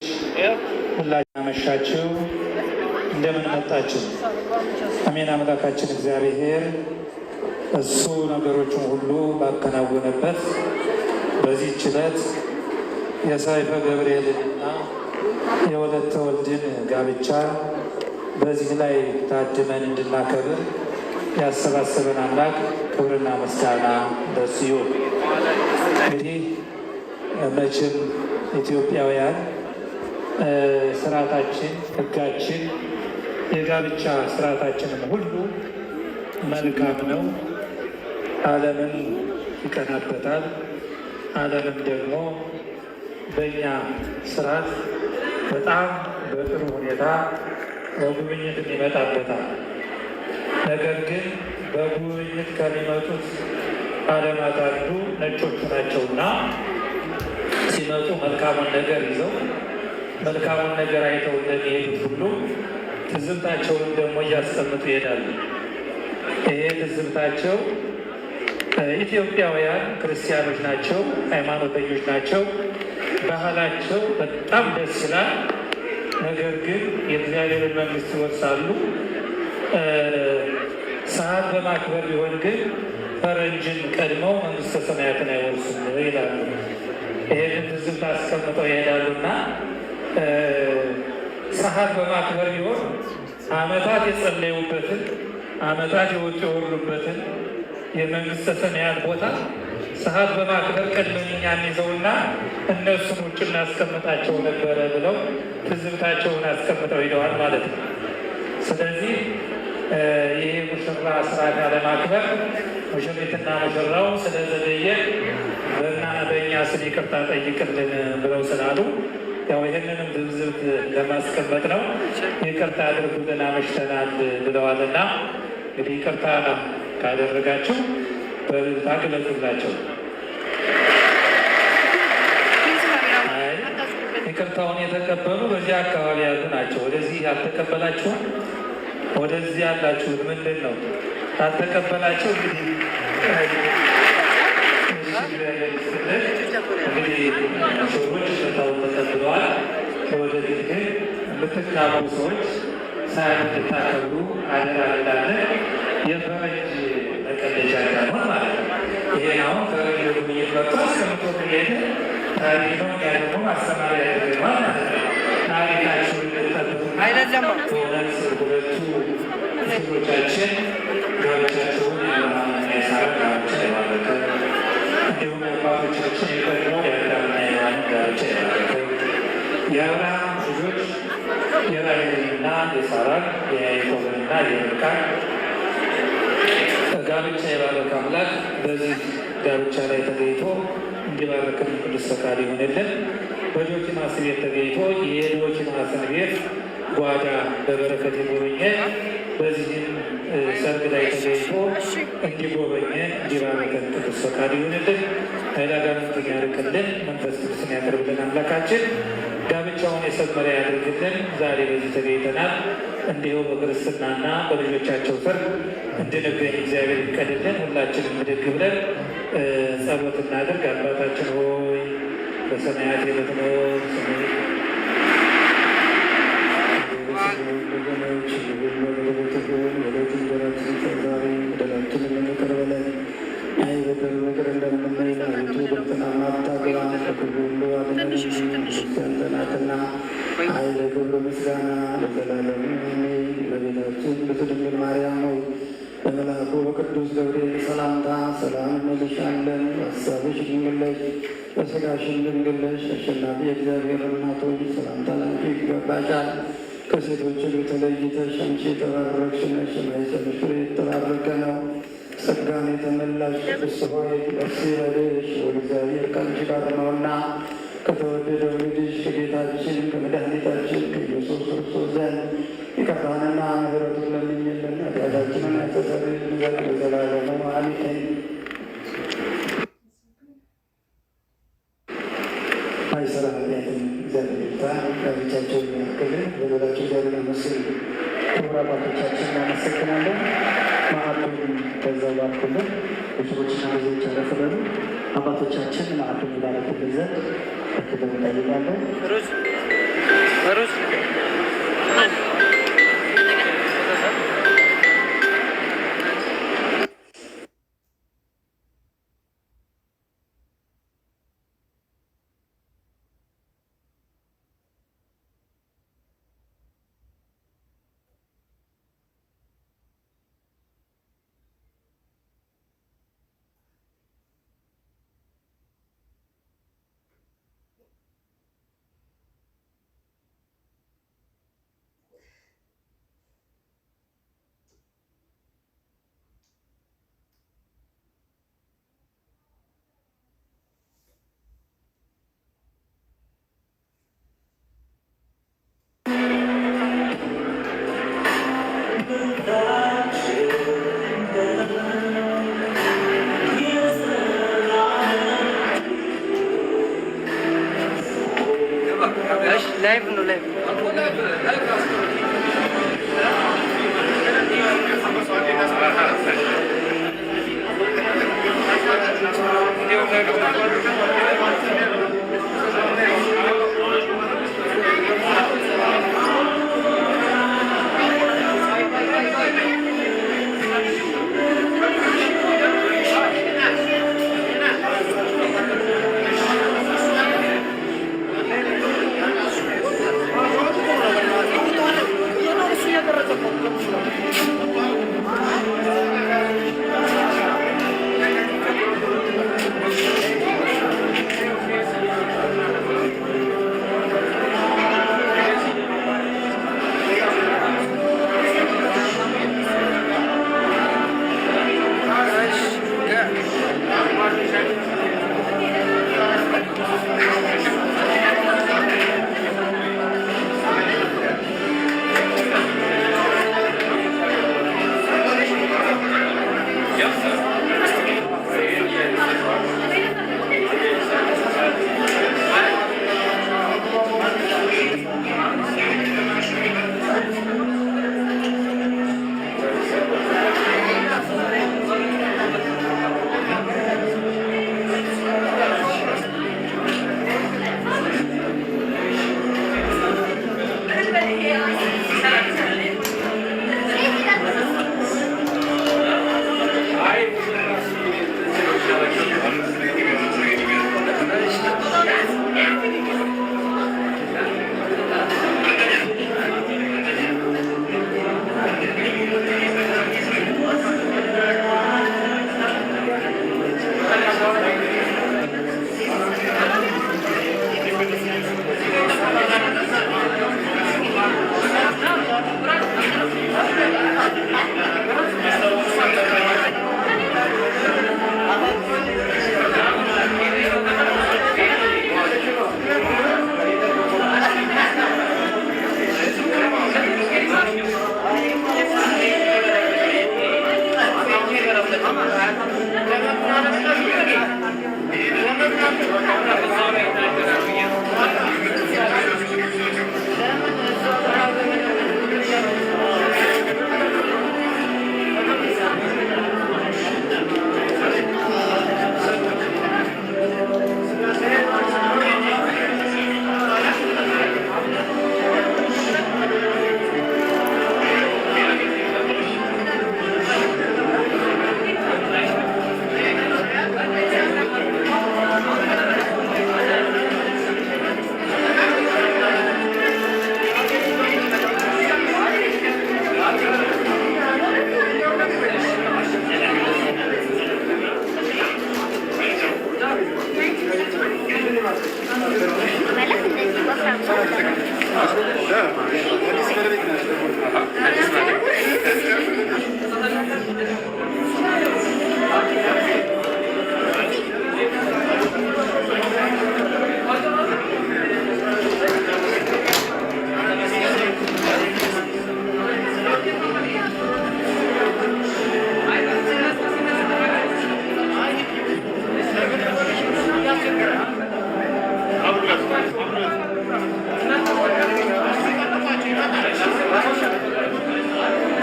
ሁላችሁ አመሻችሁ፣ እንደምን መጣችሁ። አሜን። አምላካችን እግዚአብሔር እሱ ነገሮችን ሁሉ ባከናወነበት በዚህች ዕለት የሰይፈ ገብርኤልንና የወለተ ወልድን ጋብቻ በዚህ ላይ ታድመን እንድናከብር ያሰባሰበን አምላክ ክብርና ምስጋና ለእሱ ይሁን። እንግዲህ መቼም ኢትዮጵያውያን ስርዓታችን፣ ሕጋችን፣ የጋብቻ ስርዓታችንም ሁሉ መልካም ነው። ዓለምን ይቀናበታል። ዓለምም ደግሞ በእኛ ስርዓት በጣም በጥሩ ሁኔታ በጉብኝትም ይመጣበታል። ነገር ግን በጉብኝት ከሚመጡት ዓለማት አንዱ ነጮቹ ናቸውና ሲመጡ መልካሙን ነገር ይዘው መልካሙን ነገር አይተው እንደሚሄዱት ሁሉ ትዝብታቸውን ደግሞ እያስቀምጡ ይሄዳሉ። ይሄ ትዝብታቸው ኢትዮጵያውያን ክርስቲያኖች ናቸው፣ ሃይማኖተኞች ናቸው። ባህላቸው በጣም ደስ ይላል። ነገር ግን የእግዚአብሔርን መንግስት ይወርሳሉ። ሰዓት በማክበር ቢሆን ግን ፈረንጅን ቀድመው መንግስተ ሰማያትን አይወርሱም ይላሉ። ይሄንን ትዝብት አስቀምጠው ይሄዳሉና ሰዓት በማክበር ቢሆን ዓመታት የጸለዩበትን ዓመታት የወጡ የወሩበትን የመንግስተ ሰማያት ቦታ ሰዓት በማክበር ቀድመን እኛን ይዘውና እነሱን ውጭ እናስቀምጣቸው ነበረ ብለው ትዝብታቸውን አስቀምጠው ሂደዋል ማለት ነው። ስለዚህ ይህ ሙሽራ ስርዓት አለማክበር ሙሽሪትና ሙሽራው ስለዘገየ በእኛ ስም ይቅርታ ጠይቅልን ብለው ስላሉ ያው ይህንንም ትዝብት ለማስቀመጥ ነው። ይቅርታ አድርጉልን አመሽተናል ብለዋልና እንግዲህ ይቅርታ ካደረጋችሁ በልልታ ግለጹላቸው። ይቅርታውን የተቀበሉ በዚህ አካባቢ ያሉ ናቸው። ወደዚህ ያልተቀበላችሁም ወደዚህ ያላችሁት ምንድን ነው? ያልተቀበላቸው እንግዲህ ሰዎች ሽታውን ተቀብለዋል። ወደፊት ግን የምትጋቡ ሰዎች ሳያንድታከብሩ አደራ እንላለን። የፈረንጅ መቀለጃ እንዳልሆን ማለት ነው። ይሄን አሁን ፈረንጅ ጉብኝት መጥቶ አስቀምጦ ሄደ ታሪክ ነው። ያ ደግሞ ማስተማሪያ ያደርገዋል ማለት ነው። ታሪካችሁን ልጠብቁ አይደለም። በእውነት ሁለቱ ሽሮቻችን ጋብቻቸውን የሳራ ጋብቻ የባረከ እንዲሁም አባቶቻችን የቀድሞ የአዳምና የሔዋን ጋብቻ የባረከ የአብርሃም ልጆች የራሔልንና የሳራን የያዕቆብንና የርብቃን ጋብቻ የባረከ አምላክ በዚህ ጋብቻ ላይ ተገኝቶ እንዲባረክን ቅዱስ ፈቃድ ይሆንልን። በዶኪማስ ቤት ተገኝቶ የዶኪማስን ቤት ጓዳ በበረከት የጎበኘ በዚህም ሰርግ ላይ ተገኝቶ እንዲጎበኘ እንዲባረከን ቅዱስ ፈቃድ ይሆንልን። ኃይላጋንንትን ያርቅልን፣ መንፈስ ቅዱስን ያቀርብልን። አምላካችን ጋብቻውን የሰመረ ያድርግልን። ዛሬ በዚህ ተገኝተናል። እንዲሁ በክርስትናና በልጆቻቸው ሰርግ እንድንገኝ እግዚአብሔር ይፍቀድልን። ሁላችንም ብድግ ብለን ጸሎት እናድርግ። አባታችን ሆይ በሰማያት የምትኖር ኃይለ ክብር ምስጋና ለዘላለሙ በቤታችን በድንግል ማርያም ነው። በመልአኩ በቅዱስ ገብርኤል ሰላምታ ሰላም እንልሻለን። በሐሳብሽ ድንግል ነሽ፣ በሥጋሽም ድንግል ነሽ። አሸናፊ የእግዚአብሔር እናት ሆይ ሰላምታ ላንቺ ይገባሻል። ከሴቶች ሁሉ ተለይተሽ አንቺ የተባረክሽ ነሽ፣ የማኅፀንሽ ፍሬ የተባረከ ነው። ጸጋን የተመላሽ ቅድስት ሆይ ደስ ይበልሽ፣ እግዚአብሔር ከአንቺ ጋር ነውና ከተወደደው ልጅሽ ከጌታችን ከመድኃኒታችን ከኢየሱስ ክርስቶስ ዘንድ ይቅርታንና ምሕረቱን ለምኝልን ኃጢአታችንን ያስተሰርይልን ዘንድ ለዘላለሙ አሜን። ማይሰራ ኃጢአትን እግዚአብሔር ይፍታ። ጋብቻቸውን ያክልን በበላቸው እግዚአብሔር ይመስገን። ክቡር አባቶቻችን እናመሰግናለን። ማዕዱን በዛው ባርኩልን። ቤተሰቦችና ልጆች ያረፍበሉ አባቶቻችን ማዕዱን ይባረኩልን ዘንድ በክብር እንጠይቃለን። live no live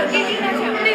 Thank you.